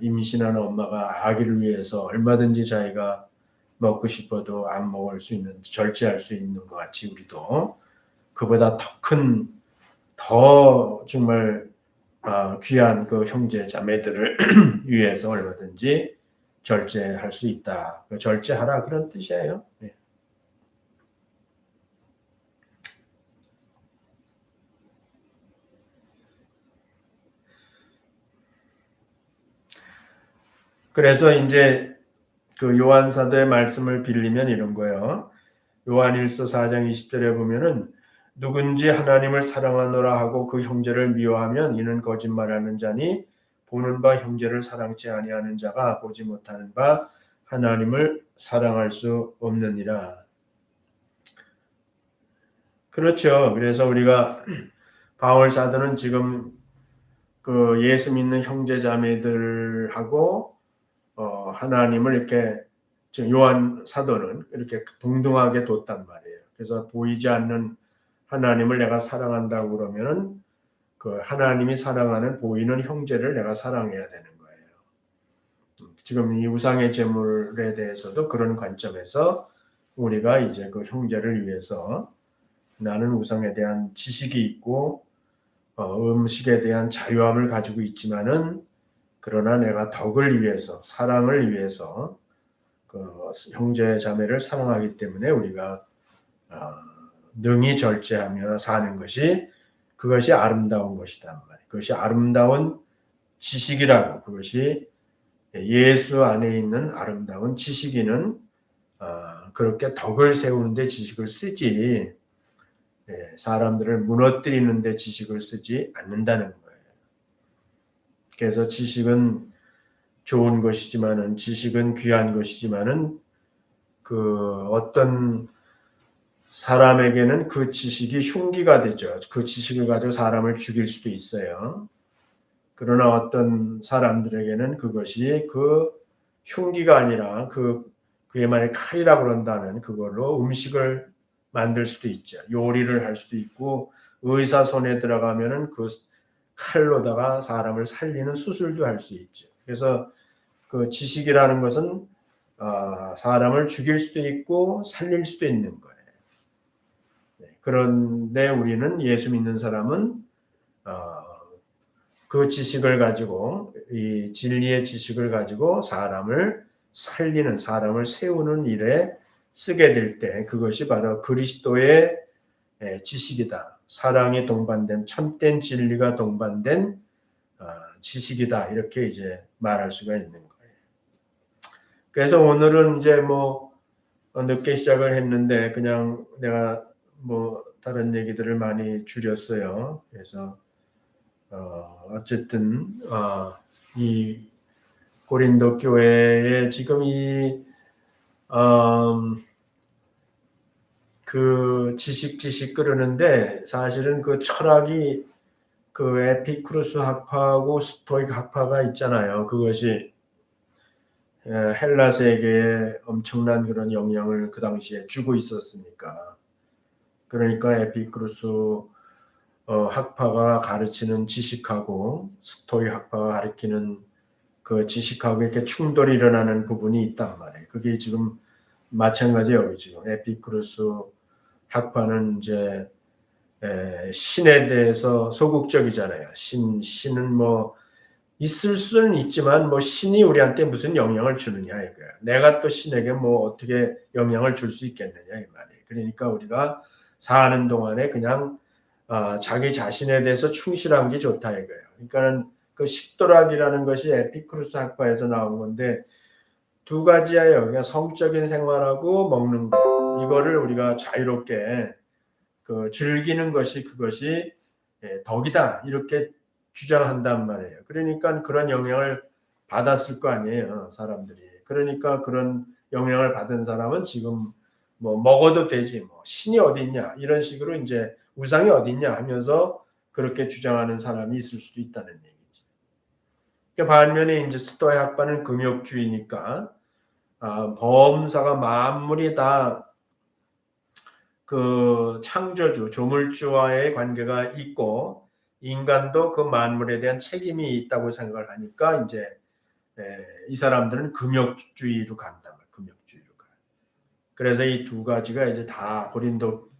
임신한 엄마가 아기를 위해서 얼마든지 자기가 먹고 싶어도 안 먹을 수 있는 절제할 수 있는 것 같이 우리도 그보다 더 정말 귀한 그 형제 자매들을 위해서 얼마든지 절제할 수 있다. 절제하라 그런 뜻이에요. 네. 그래서 이제 그 요한 사도의 말씀을 빌리면 이런 거예요. 요한일서 4장 20절에 보면은 누군지 하나님을 사랑하노라 하고 그 형제를 미워하면 이는 거짓말하는 자니 보는 바 형제를 사랑치 아니하는 자가 보지 못하는 바 하나님을 사랑할 수 없느니라. 그렇죠. 그래서 우리가 바울 사도는 지금 그 예수 믿는 형제 자매들하고 하나님을 이렇게 지금 요한 사도는 이렇게 동등하게 뒀단 말이에요. 그래서 보이지 않는 하나님을 내가 사랑한다고 그러면은 그 하나님이 사랑하는 보이는 형제를 내가 사랑해야 되는 거예요. 지금 이 우상의 제물에 대해서도 그런 관점에서 우리가 이제 그 형제를 위해서 나는 우상에 대한 지식이 있고 음식에 대한 자유함을 가지고 있지만은 그러나 내가 덕을 위해서 사랑을 위해서 그 형제 자매를 사랑하기 때문에 우리가 능히 절제하며 사는 것이 그것이 아름다운 것이다. 그것이 아름다운 지식이라고 그것이 예수 안에 있는 아름다운 지식인은 그렇게 덕을 세우는데 지식을 쓰지 사람들을 무너뜨리는데 지식을 쓰지 않는다는 거예요. 그래서 지식은 좋은 것이지만은 지식은 귀한 것이지만은 그 어떤 사람에게는 그 지식이 흉기가 되죠. 그 지식을 가지고 사람을 죽일 수도 있어요. 그러나 어떤 사람들에게는 그것이 그 흉기가 아니라 그게 만약 칼이라고 그런다면 그걸로 음식을 만들 수도 있죠. 요리를 할 수도 있고 의사 손에 들어가면은 그 칼로다가 사람을 살리는 수술도 할 수 있죠. 그래서 그 지식이라는 것은 사람을 죽일 수도 있고 살릴 수도 있는 거예요. 그런데 우리는 예수 믿는 사람은 그 지식을 가지고 이 진리의 지식을 가지고 사람을 살리는 사람을 세우는 일에 쓰게 될 때 그것이 바로 그리스도의 지식이다. 사랑이 동반된 참된 진리가 동반된 지식이다. 이렇게 이제 말할 수가 있는 거예요. 그래서 오늘은 이제 뭐 늦게 시작을 했는데 그냥 내가 뭐 다른 얘기들을 많이 줄였어요. 그래서 어쨌든 이 고린도 교회에 지금 그 지식 그러는데 사실은 그 철학이 그 에피쿠르스 학파하고 스토익 학파가 있잖아요. 그것이 헬라 세계에 엄청난 그런 영향을 그 당시에 주고 있었으니까. 그러니까 에피쿠르스 학파가 가르치는 지식하고 스토익 학파가 가르치는 그 지식하고 이렇게 충돌이 일어나는 부분이 있단 말이에요. 그게 지금 마찬가지예요. 지금 에피쿠르스 학파는 이제 신에 대해서 소극적이잖아요. 신은 뭐 있을 수는 있지만 뭐 신이 우리한테 무슨 영향을 주느냐 이거야. 내가 또 신에게 뭐 어떻게 영향을 줄 수 있겠느냐 이 말이에요. 그러니까 우리가 사는 동안에 그냥 자기 자신에 대해서 충실한 게 좋다 이거예요. 그러니까는 그 식도락이라는 것이 에피쿠르스 학파에서 나온 건데 두 가지예요. 그러니까 성적인 생활하고 먹는 거 이거를 우리가 자유롭게 그 즐기는 것이 그것이 덕이다 이렇게 주장한단 말이에요. 그러니까 그런 영향을 받았을 거 아니에요, 사람들이. 그러니까 그런 영향을 받은 사람은 지금 뭐 먹어도 되지, 뭐 신이 어디 있냐 이런 식으로 이제 우상이 어디 있냐 하면서 그렇게 주장하는 사람이 있을 수도 있다는 얘기지. 그러니까 반면에 이제 스토아 학파는 금욕주의니까 범사가 만물이 다 그 창조주, 조물주와의 관계가 있고 인간도 그 만물에 대한 책임이 있다고 생각을 하니까 이제 이 사람들은 금욕주의로 간다. 금욕주의로 가. 그래서 이 두 가지가 이제 다 고린도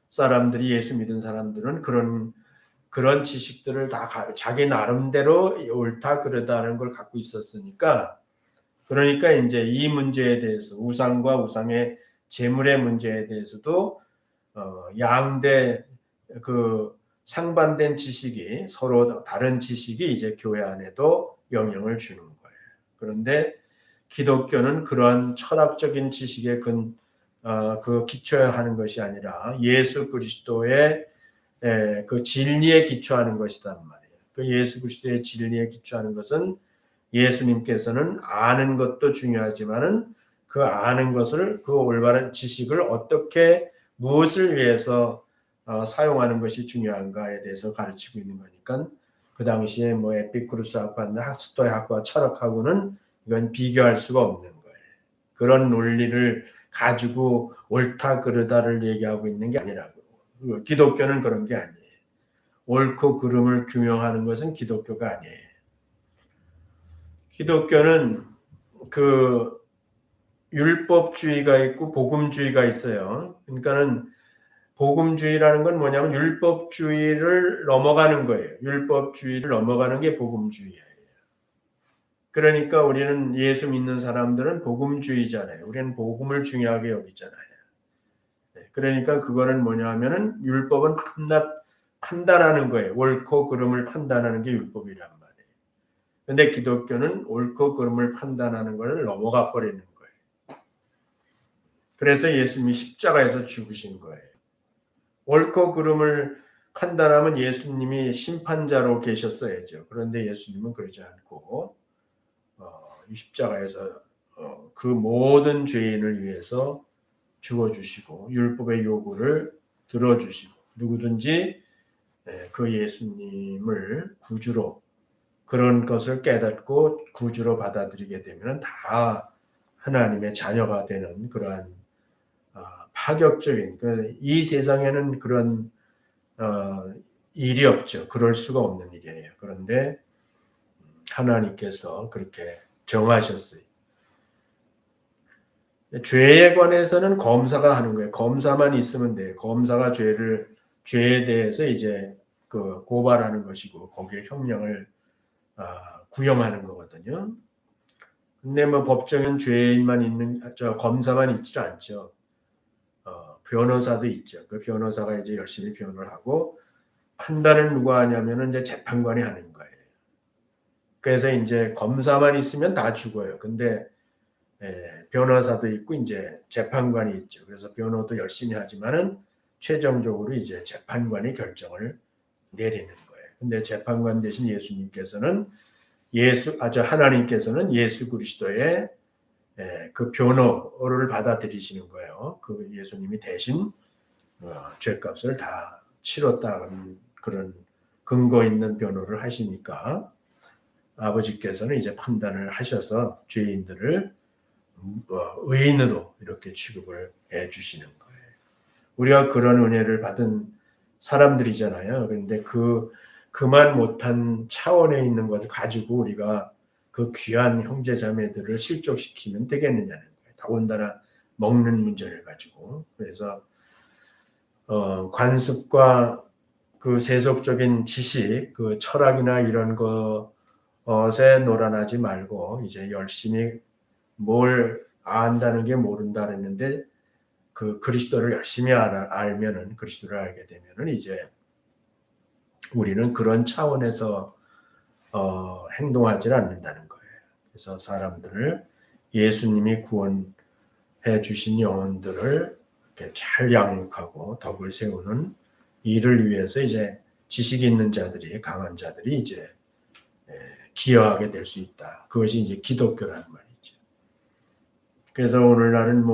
사람들이 예수 믿은 사람들은 그런 지식들을 다 자기 나름대로 옳다 그러다는 걸 갖고 있었으니까 그러니까 이제 이 문제에 대해서 우상과 우상의 제물의 문제에 대해서도 양대 그 상반된 지식이 서로 다른 지식이 이제 교회 안에도 영향을 주는 거예요. 그런데 기독교는 그러한 철학적인 지식에 그 기초해야 하는 것이 아니라 예수 그리스도의 그 진리에 기초하는 것이란 말이에요. 그 예수 그리스도의 진리에 기초하는 것은 예수님께서는 아는 것도 중요하지만은 그 아는 것을 그 올바른 지식을 어떻게 무엇을 위해서 사용하는 것이 중요한가에 대해서 가르치고 있는 거니까 그 당시에 뭐 에피쿠르스 학파나 스토아 학파 철학하고는 이건 비교할 수가 없는 거예요. 그런 논리를 가지고 옳다 그르다를 얘기하고 있는 게 아니라고. 기독교는 그런 게 아니에요. 옳고 그름을 규명하는 것은 기독교가 아니에요. 기독교는 그 율법주의가 있고 복음주의가 있어요. 그러니까는 복음주의라는 건 뭐냐면 율법주의를 넘어가는 거예요. 율법주의를 넘어가는 게 복음주의예요. 그러니까 우리는 예수 믿는 사람들은 복음주의잖아요. 우리는 복음을 중요하게 여기잖아요. 그러니까 그거는 뭐냐면은 율법은 판단하는 거예요. 옳고 그름을 판단하는 게 율법이란 말이에요. 근데 기독교는 옳고 그름을 판단하는 것을 넘어가 버리는 거예요. 그래서 예수님이 십자가에서 죽으신 거예요. 옳고 그름을 판단하면 예수님이 심판자로 계셨어야죠. 그런데 예수님은 그러지 않고 십자가에서 그 모든 죄인을 위해서 죽어주시고 율법의 요구를 들어주시고 누구든지 그 예수님을 구주로 그런 것을 깨닫고 구주로 받아들이게 되면 다 하나님의 자녀가 되는 그러한 파격적인 이 세상에는 그런 일이 없죠. 그럴 수가 없는 일이에요. 그런데 하나님께서 그렇게 정하셨어요. 죄에 관해서는 검사가 하는 거예요. 검사만 있으면 돼요. 검사가 죄에 대해서 이제 그 고발하는 것이고 거기에 형량을 구형하는 거거든요. 근데 뭐 법정은 죄인만 있는 검사만 있지 않죠. 변호사도 있죠. 그 변호사가 이제 열심히 변호를 하고 판단은 누가 하냐면은 이제 재판관이 하는 거예요. 그래서 이제 검사만 있으면 다 죽어요. 근데 변호사도 있고 이제 재판관이 있죠. 그래서 변호도 열심히 하지만은 최종적으로 이제 재판관이 결정을 내리는 거예요. 근데 재판관 대신 예수님께서는 하나님께서는 예수 그리스도의 그 변호를 받아들이시는 거예요. 그 예수님이 대신 죄값을 다 치렀다는 그런 근거 있는 변호를 하시니까 아버지께서는 이제 판단을 하셔서 죄인들을 의인으로 이렇게 취급을 해 주시는 거예요. 우리가 그런 은혜를 받은 사람들이잖아요. 그런데 그만 못한 차원에 있는 것을 가지고 우리가 그 귀한 형제 자매들을 실족시키면 되겠느냐는 거예요. 더군다나 먹는 문제를 가지고. 그래서 관습과 그 세속적인 지식, 그 철학이나 이런 것에 놀아나지 말고 이제 열심히 뭘 안다는 게 모른다 그랬는데 그 그리스도를 열심히 알면은 그리스도를 알게 되면은 이제 우리는 그런 차원에서 행동하지 않는다는 거예요. 그래서 사람들을 예수님이 구원해 주신 영혼들을 이렇게 잘 양육하고 덕을 세우는 일을 위해서 이제 지식 있는 자들이 강한 자들이 이제 기여하게 될 수 있다. 그것이 이제 기독교라는 말이죠. 그래서 오늘날은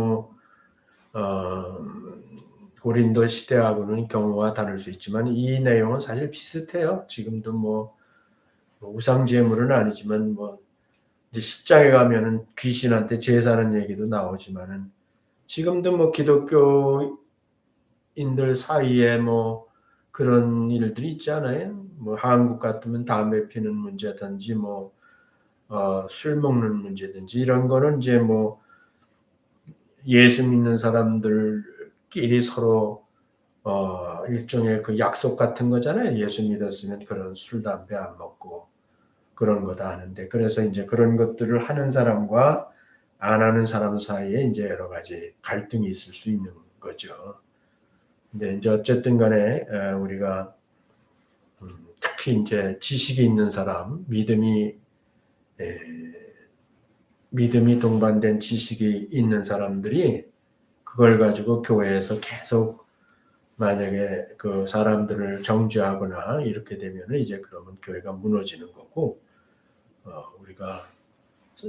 고린도 시대하고는 경우가 다를 수 있지만 이 내용은 사실 비슷해요. 지금도 우상 제물은 아니지만 이제 십장에 가면은 귀신한테 제사는 얘기도 나오지만은 지금도 기독교인들 사이에 그런 일들이 있지 않아요? 한국 같으면 담배 피는 문제든지 술 먹는 문제든지 이런 거는 이제 예수 믿는 사람들끼리 서로 일종의 그 약속 같은 거잖아요. 예수 믿었으면 그런 술, 담배 안 먹고 그런 거다 하는데 그래서 이제 그런 것들을 하는 사람과 안 하는 사람 사이에 이제 여러 가지 갈등이 있을 수 있는 거죠. 근데 이제 어쨌든 간에 우리가 특히 이제 지식이 있는 사람, 믿음이 동반된 지식이 있는 사람들이 그걸 가지고 교회에서 계속 만약에 그 사람들을 정죄하거나 이렇게 되면 이제 그러면 교회가 무너지는 거고 우리가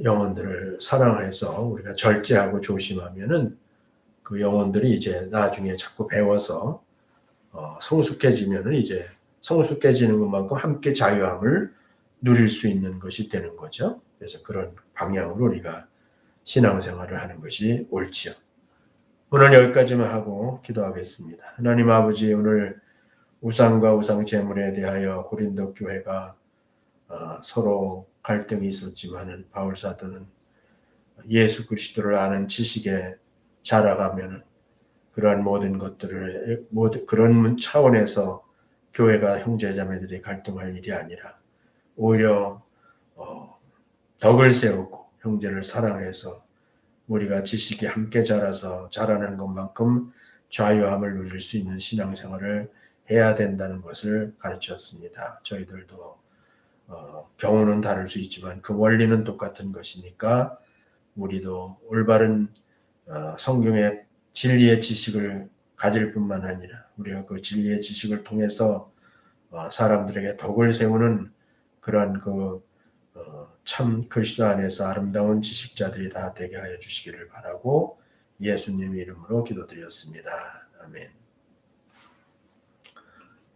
영혼들을 사랑해서 우리가 절제하고 조심하면은 그 영혼들이 이제 나중에 자꾸 배워서 성숙해지면은 이제 성숙해지는 것만큼 함께 자유함을 누릴 수 있는 것이 되는 거죠. 그래서 그런 방향으로 우리가 신앙생활을 하는 것이 옳지요. 오늘 여기까지만 하고 기도하겠습니다. 하나님 아버지, 오늘 우상과 우상 제물에 대하여 고린도 교회가 서로 갈등이 있었지만은 바울 사도는 예수 그리스도를 아는 지식에 자라가면은 그러한 모든 것들을 그런 차원에서 교회가 형제자매들이 갈등할 일이 아니라 오히려 덕을 세우고 형제를 사랑해서 우리가 지식이 함께 자라서 자라는 것만큼 자유함을 누릴 수 있는 신앙생활을 해야 된다는 것을 가르쳤습니다. 저희들도 경우는 다를 수 있지만 그 원리는 똑같은 것이니까 우리도 올바른 성경의 진리의 지식을 가질 뿐만 아니라 우리가 그 진리의 지식을 통해서 사람들에게 덕을 세우는 그런 참 그리스도 안에서 아름다운 지식자들이 다 되게 하여 주시기를 바라고 예수님 이름으로 기도드렸습니다. 아멘.